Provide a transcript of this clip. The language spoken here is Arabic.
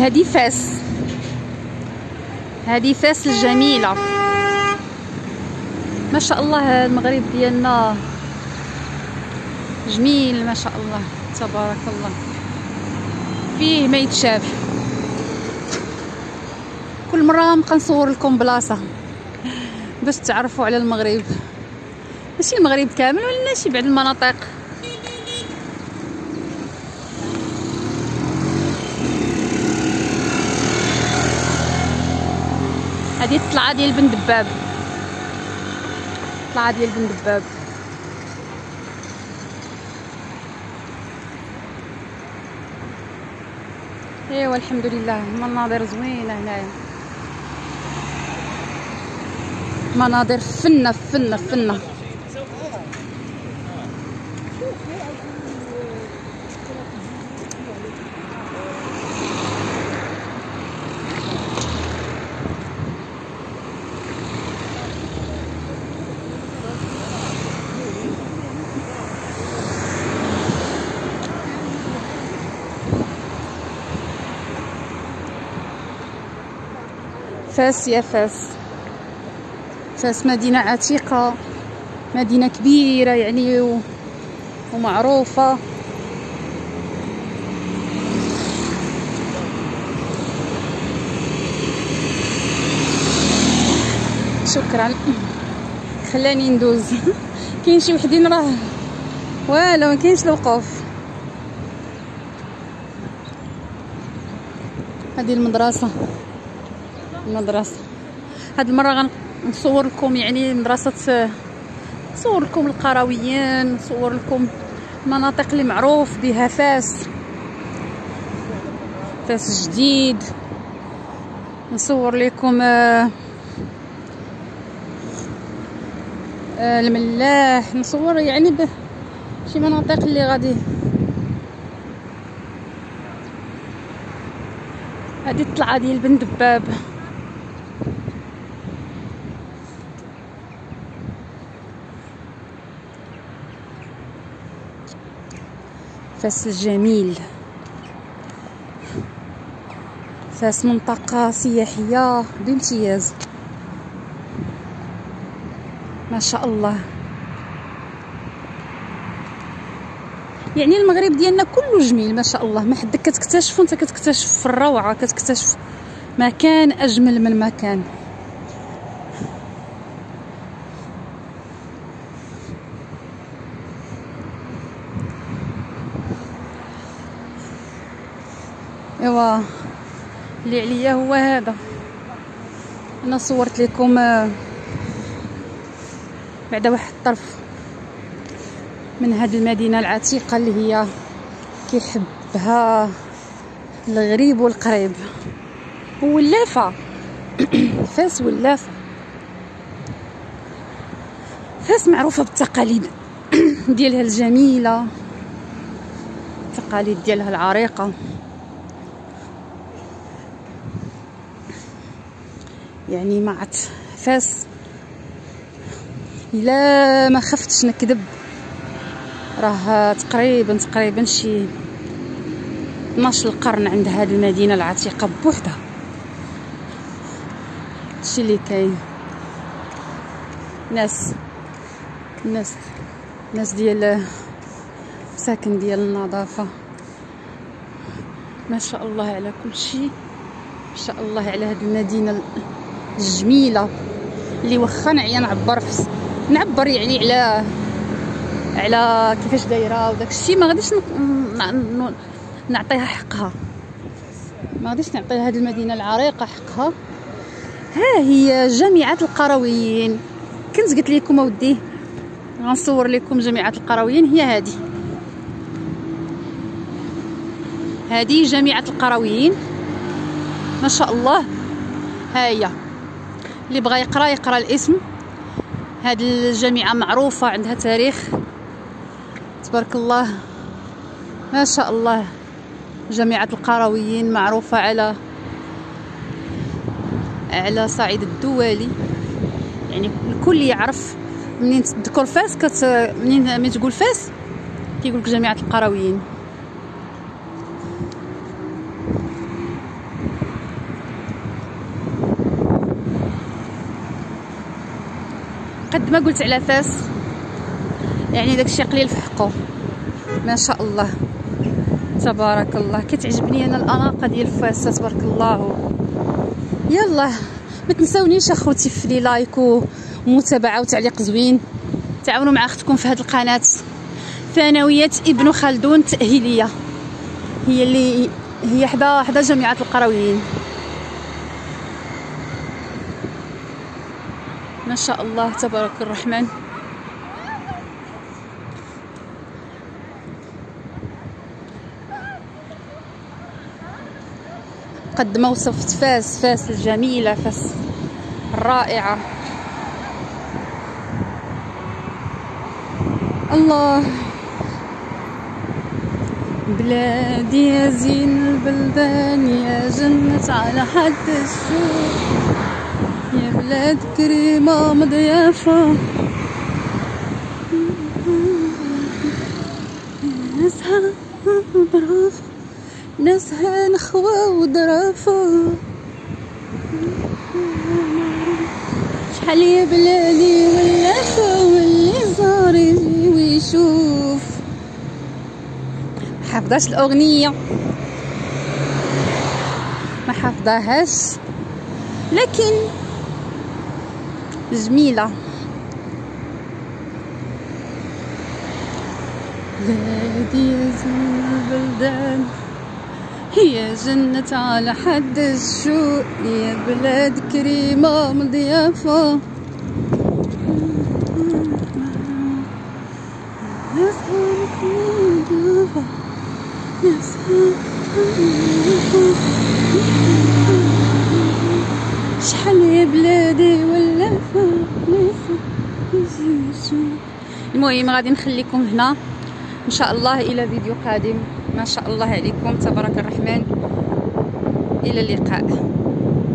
هذه فاس، هذه فاس الجميلة ما شاء الله. المغرب ديالنا جميل ما شاء الله تبارك الله، فيه ما يتشاف. كل مرة نبقى نصور لكم بلاصة باش تعرفوا على المغرب، ماشي المغرب كامل ولا شي بعض المناطق. هذه الطلعه ديال بن دباب، الطلعه ديال بن دباب. ايوا الحمد لله المناظر زوينه هنايا، مناظر فنه فنه فنه. فاس يا فاس، فاس مدينة عتيقة، مدينة كبيرة يعني ومعروفة. شكرا خلاني ندوز. كاين شي وحدين راه والو ما كاينش الوقوف. هذه المدرسة، المدرسة هاد المرة غنصور لكم يعني مدرسة، نصور لكم القرويين، نصور لكم المناطق اللي معروف بها فاس، فاس جديد. نصور لكم الملاح، نصور يعني شي مناطق اللي غادي. هذه الطلعة ديال بن دباب، فاس الجميل. فاس منطقة سياحية بامتياز ما شاء الله. يعني المغرب ديالنا كله جميل ما شاء الله، ما حدك كتكتشفو، انت كتكتشف في الروعة، كتكتشف مكان اجمل من مكان. ايوا اللي عليا هو هذا. انا صورت لكم بعد واحد الطرف من هذه المدينة العتيقة اللي هي كيحبها الغريب والقريب واللافة. فاس واللافة. فاس معروفة بالتقاليد ديالها الجميلة، التقاليد ديالها العريقة. يعني ما عرفت فاس الا ما خفتش نكذب راه تقريبا شي 12 القرن عند هذه المدينة العتيقة بوحدها. هادشي اللي كاين. ناس ديال ساكن ديال النظافة ما شاء الله على كل شيء، ما شاء الله على هذه المدينة الجميلة اللي واخا نعيا نعبر يعني على كيفاش دايره وداك الشيء. ما غاديش نعطيها حقها، ما غاديش نعطي هذه المدينه العريقه حقها. ها هي جامعه القرويين. كنت قلت لكم اودي غنصور لكم جامعه القرويين. هي هذه جامعه القرويين ما شاء الله. ها هي اللي بغى يقرا الاسم. هذه الجامعه معروفه، عندها تاريخ تبارك الله ما شاء الله. جامعه القرويين معروفه على صعيد الدولي، يعني الكل يعرف. منين تذكر فاس منين تقول فاس كيقولك جامعه القرويين. قد ما قلت على فاس يعني داكشي قليل في حقه. ما شاء الله تبارك الله. كتعجبني انا الاناقه ديال فاس تبارك الله. يلا ما تنساونيش اخوتي في لي لايك ومتابعه وتعليق زوين. تعاونوا مع اختكم في هذه القناه ثانويه ابن خلدون التاهيليه، هي حدا جامعه القرويين. ما شاء الله تبارك الرحمن. قد ما وصفت فاس الجميلة، فاس الرائعة. الله بلادي يا زين البلدان، يا جنة على حد الشوق، يا بلاد كريمة مضيافة، ناسها برافو، ناسها نخوة وظرافة. شحال يا بلادي ولافة، واللي زار يجي ويشوف. محافظاش الأغنية، ما حافظاهاش لكن جميلة. بلادي يا زين البلدان، هي جنة على حد الشوق، يا بلاد كريمة مضيافة. شحال يا بلادي ولافة. المهم غادي نخليكم هنا ان شاء الله الى فيديو قادم. ما شاء الله عليكم تبارك الرحمن. الى اللقاء.